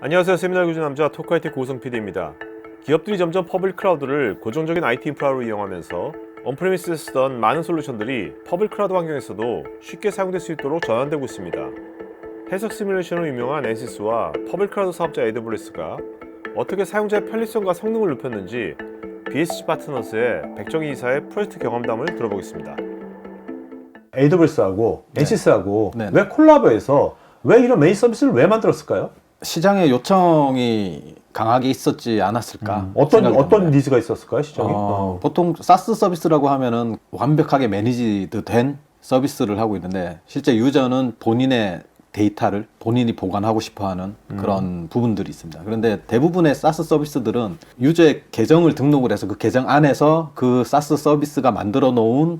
안녕하세요. 세미나 교주 남자 토크하이텍 고성 PD입니다. 기업들이 점점 퍼블릭 클라우드를 고정적인 IT 인프라로 이용하면서 온프레미스에 쓰던 많은 솔루션들이 퍼블릭 클라우드 환경에서도 쉽게 사용될 수 있도록 전환되고 있습니다. 해석 시뮬레이션으로 유명한 엔시스와 퍼블릭 클라우드 사업자 AWS가 어떻게 사용자의 편리성과 성능을 높였는지 BSC 파트너스의 백정희 이사의 프로젝트 경험담을 들어보겠습니다. AWS하고 네. 엔시스하고 네. 왜 콜라보해서 왜 이런 메인 서비스를 왜 만들었을까요? 시장의 요청이 강하게 있었지 않았을까? 어떤 생각이 듭니다. 니즈가 있었을까요, 시장이? 보통 SaaS 서비스라고 하면은 완벽하게 매니지드 된 서비스를 하고 있는데 실제 유저는 본인의 데이터를 본인이 보관하고 싶어하는 그런 부분들이 있습니다. 그런데 대부분의 SaaS 서비스들은 유저의 계정을 등록을 해서 그 계정 안에서 그 SaaS 서비스가 만들어 놓은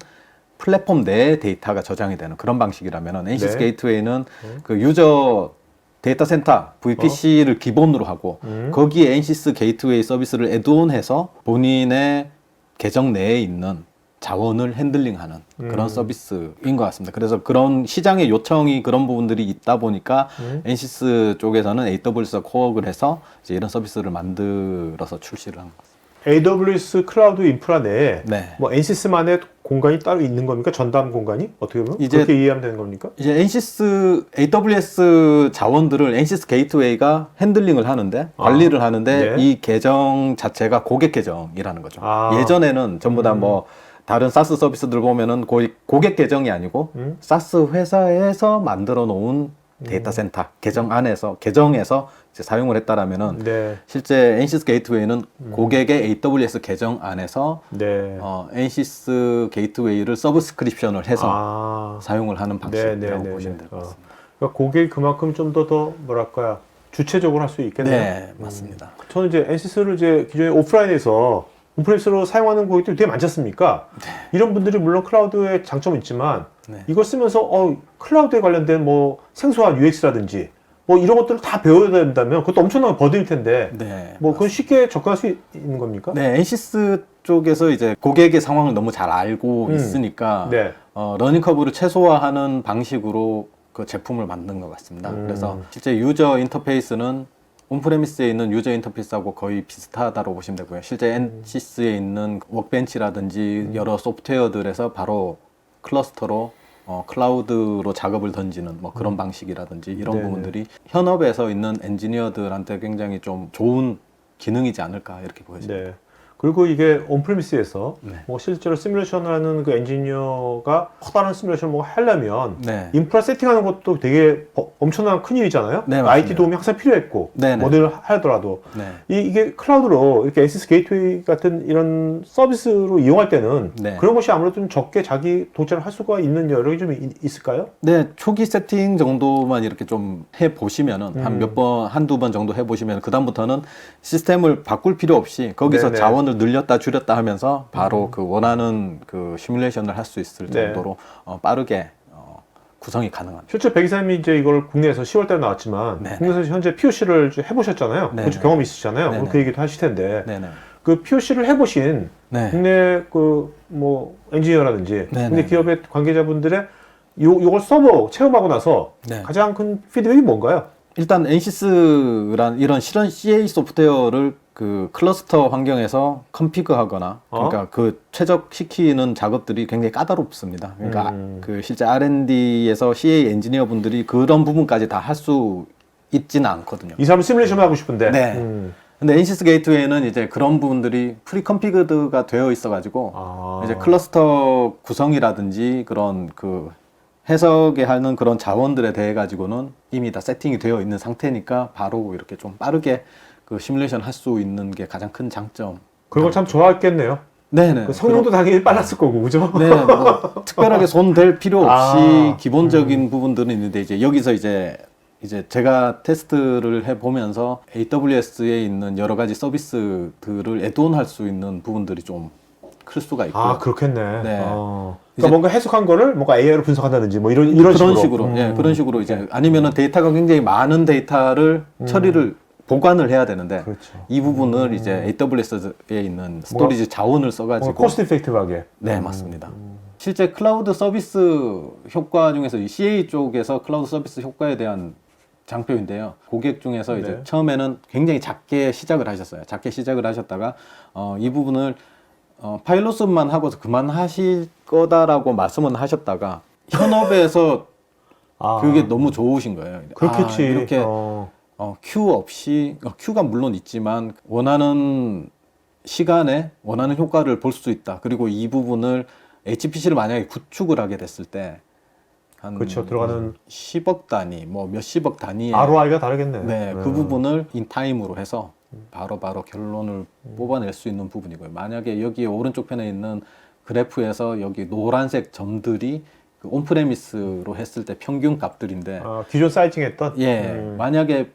플랫폼 내에 데이터가 저장이 되는 그런 방식이라면 엔시스 네. 게이트웨이는 그 유저 데이터 센터 VPC를 기본으로 하고 거기에 엔시스 게이트웨이 서비스를 애드온해서 본인의 계정 내에 있는 자원을 핸들링하는 그런 서비스인 것 같습니다. 그래서 그런 시장의 요청이 그런 부분들이 있다 보니까 엔시스 쪽에서는 AWS와 코어를 해서 이제 이런 서비스를 만들어서 출시를 한 것 같습니다. AWS 클라우드 인프라 내에 네. 뭐 엔시스만의 공간이 따로 있는 겁니까? 전담 공간이? 어떻게 보면? 이제- 그렇게 이해하면 되는 겁니까? 이제 엔시스 AWS 자원들을 엔시스 게이트웨이가 핸들링을 하는데 관리를 하는데 네. 이 계정 자체가 고객 계정이라는 거죠. 아. 예전에는 전부 다 뭐 다른 사스 서비스들 보면은 거의 고객 계정이 아니고 사스 회사에서 만들어 놓은 데이터 센터 계정에서 이제 사용을 했다라면은 네. 실제 엔시스 게이트웨이는 고객의 AWS 계정 안에서 네. 엔시스 게이트웨이를 서브스크립션을 해서 아. 사용을 하는 방식이라고 보시면 될 것 같습니다. 그러니까 고객이 그만큼 좀 더 뭐랄까요? 주체적으로 할 수 있겠네요. 네, 맞습니다. 저는 이제 엔시스를 이제 기존에 오프라인에서 온프레미스로 사용하는 고객들이 되게 많지 않습니까? 이런 분들이 물론 클라우드의 장점은 있지만 네. 이걸 쓰면서 클라우드에 관련된 뭐 생소한 UX라든지 뭐 이런 것들을 다 배워야 된다면 그것도 엄청나게 버드일 텐데 네. 뭐 그건 쉽게 접근할 수 있는 겁니까? 네, 엔시스 쪽에서 이제 고객의 상황을 너무 잘 알고 있으니까 네. 러닝 커브를 최소화하는 방식으로 그 제품을 만든 것 같습니다. 그래서 실제 유저 인터페이스는 온프레미스에 있는 유저 인터페이스하고 거의 비슷하다고 보시면 되고요. 실제 엔시스에 있는 워크벤치라든지 여러 소프트웨어들에서 바로 클러스터로 클라우드로 작업을 던지는 뭐 그런 방식이라든지 이런 네네. 부분들이 현업에서 있는 엔지니어들한테 굉장히 좀 좋은 기능이지 않을까 이렇게 보여집니다. 네. 그리고 이게 온프레미스에서 네. 뭐 실제로 시뮬레이션을 하는 그 엔지니어가 커다란 시뮬레이션을 뭐 하려면 네. 인프라 세팅하는 것도 되게 엄청난 큰 일이잖아요. 네, IT 맞습니다. 도움이 항상 필요했고 네네. 뭐를 하더라도 네. 이게 클라우드로 이렇게 엔시스 게이트웨이 같은 이런 서비스로 이용할 때는 네. 그런 것이 아무래도 좀 적게 자기 도착을 할 수가 있는 여력이 좀 있을까요? 네, 초기 세팅 정도만 이렇게 좀 해 보시면은 한두 번 정도 해 보시면 그다음부터는 시스템을 바꿀 필요 없이 거기서 네네. 자원을 늘렸다 줄였다 하면서 바로 그 원하는 그 시뮬레이션을 할 수 있을 네. 정도로 빠르게 구성이 가능합니다. 실제 백 이사님이 이제 이걸 국내에서 10월 달에 나왔지만 네네. 국내에서 현재 POC를 해보셨잖아요. 네네. 그쪽 경험이 있으시잖아요. 네네. 그 얘기도 하실 텐데 네네. 그 POC를 해보신 네. 국내 그 뭐 엔지니어라든지 네네. 국내 기업의 관계자분들의 요걸 써보 체험하고 나서 네. 가장 큰 피드백이 뭔가요? 일단 엔시스란 이런 실현 CA 소프트웨어를 그 클러스터 환경에서 컨피그하거나 그러니까 그 최적시키는 작업들이 굉장히 까다롭습니다. 그러니까 그 실제 R&D에서 CA 엔지니어 분들이 그런 부분까지 다 할 수 있지는 않거든요. 이 사람은 시뮬레이션 하고 싶은데 네. 근데 엔시스 게이트웨이는 이제 그런 부분들이 프리 컨피그드가 되어 있어가지고 이제 클러스터 구성이라든지 그런 그 해석에 하는 그런 자원들에 대해 가지고는 이미 다 세팅이 되어 있는 상태니까 바로 이렇게 좀 빠르게 그 시뮬레이션 할 수 있는 게 가장 큰 장점. 그걸 참 좋아했겠네요. 네네. 그 성능도 당연히 빨랐을 거고, 그죠? 네, 뭐 특별하게 손 댈 필요 없이 기본적인 부분들은 있는데 이제 여기서 이제 제가 테스트를 해 보면서 AWS에 있는 여러 가지 서비스들을 애드온할 수 있는 부분들이 좀 클 수가 있고. 아, 그렇겠네. 네. 그러니까 이제- 뭔가 해석한 거를 뭔가 AI로 분석한다든지 뭐 이런 그런 식으로. 예, 그런 식으로 이제 아니면은 데이터가 굉장히 많은 데이터를 처리를 보관을 해야 되는데 그렇죠. 이 부분을 이제 AWS에 있는 스토리지 자원을 써가지고 코스트 이펙티브하게. 네 맞습니다. 실제 클라우드 서비스 효과 중에서 이 CA 쪽에서 클라우드 서비스 효과에 대한 장표인데요. 고객 중에서 이제 네. 처음에는 굉장히 작게 시작을 하셨어요. 작게 시작을 하셨다가 이 부분을 파일럿만 하고서 그만하실 거다라고 말씀은 하셨다가 현업에서 그게 너무 좋으신 거예요. 그렇겠지. 이렇게 큐 없이 큐가 물론 있지만 원하는 시간에 원하는 효과를 볼 수 있다. 그리고 이 부분을 HPC를 만약에 구축을 하게 됐을 때 한 그렇죠. 들어가는 10억 단위, 뭐 몇십억 단위의 ROI가 다르겠네. 네, 그 부분을 인타임으로 해서 바로 결론을 뽑아낼 수 있는 부분이고요. 만약에 여기 오른쪽 편에 있는 그래프에서 여기 노란색 점들이 그 온프레미스로 했을 때 평균 값들인데 기존 사이징했던 예, 만약에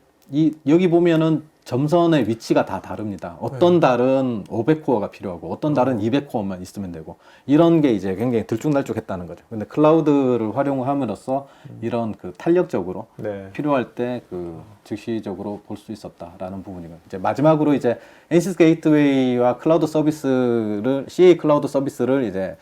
여기 보면은 점선의 위치가 다 다릅니다. 어떤 달은 500코어가 필요하고 어떤 달은 200코어만 있으면 되고 이런 게 이제 굉장히 들쭉날쭉했다는 거죠. 근데 클라우드를 활용함으로써 이런 그 탄력적으로 네. 필요할 때 그 즉시적으로 볼 수 있었다라는 부분이고요. 이제 마지막으로 이제 NCS 게이트웨이와 클라우드 서비스를 CA 클라우드 서비스를 이제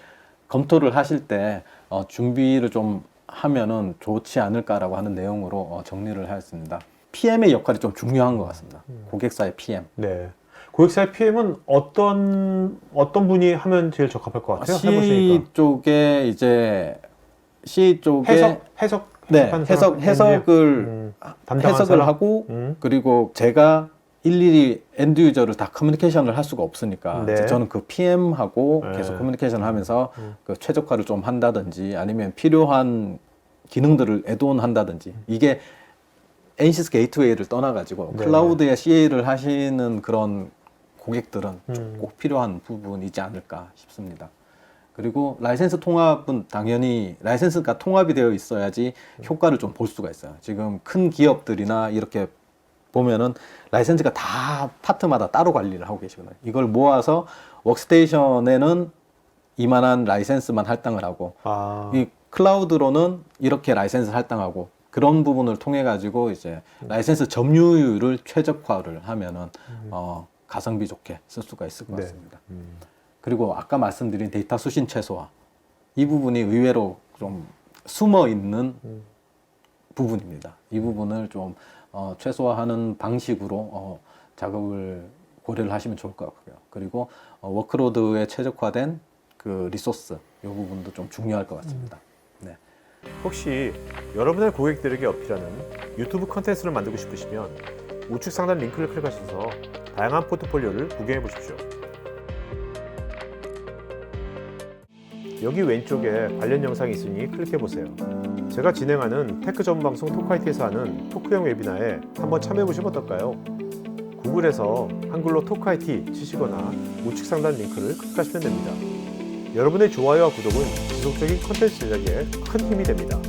검토를 하실 때 준비를 좀 하면은 좋지 않을까라고 하는 내용으로 정리를 하였습니다. PM의 역할이 좀 중요한 것 같습니다. 고객사의 PM. 네. 고객사의 PM은 어떤 분이 하면 제일 적합할 것 같아요? C 해보시니까. 쪽에 이제 C 쪽에 해석 네, 하는 해석을 담당한 해석을 사람? 하고 그리고 제가 일일이 엔드 유저를 다 커뮤니케이션을 할 수가 없으니까 네. 이제 저는 그 PM하고 네. 계속 커뮤니케이션을 하면서 그 최적화를 좀 한다든지 아니면 필요한 기능들을 애드온 한다든지 이게 NCS 게이트웨이를 떠나가지고 네. 클라우드에 CA를 하시는 그런 고객들은 음. 꼭 필요한 부분이지 않을까 싶습니다. 그리고 라이센스 통합은 당연히 라이센스가 통합이 되어 있어야지 효과를 좀 볼 수가 있어요. 지금 큰 기업들이나 이렇게 보면은 라이센스가 다 파트마다 따로 관리를 하고 계시거든요. 이걸 모아서 워크스테이션에는 이만한 라이센스만 할당을 하고 이 클라우드로는 이렇게 라이센스 할당하고 그런 부분을 통해 가지고 이제 라이센스 점유율을 최적화를 하면은 가성비 좋게 쓸 수가 있을 것 같습니다. 그리고 아까 말씀드린 데이터 수신 최소화 이 부분이 의외로 좀 숨어 있는 부분입니다. 이 부분을 좀 최소화하는 방식으로 작업을 고려를 하시면 좋을 것 같고요. 그리고 워크로드에 최적화된 그 리소스 이 부분도 좀 중요할 것 같습니다. 네. 혹시 여러분의 고객들에게 어필하는 유튜브 컨텐츠를 만들고 싶으시면 우측 상단 링크를 클릭하셔서 다양한 포트폴리오를 구경해 보십시오. 여기 왼쪽에 관련 영상이 있으니 클릭해 보세요. 제가 진행하는 테크 전문 방송 토크IT에서 하는 토크형 웨비나에 한번 참여해 보시면 어떨까요? 구글에서 한글로 토크IT 치시거나 우측 상단 링크를 클릭하시면 됩니다. 여러분의 좋아요와 구독은 지속적인 컨텐츠 제작에 큰 힘이 됩니다.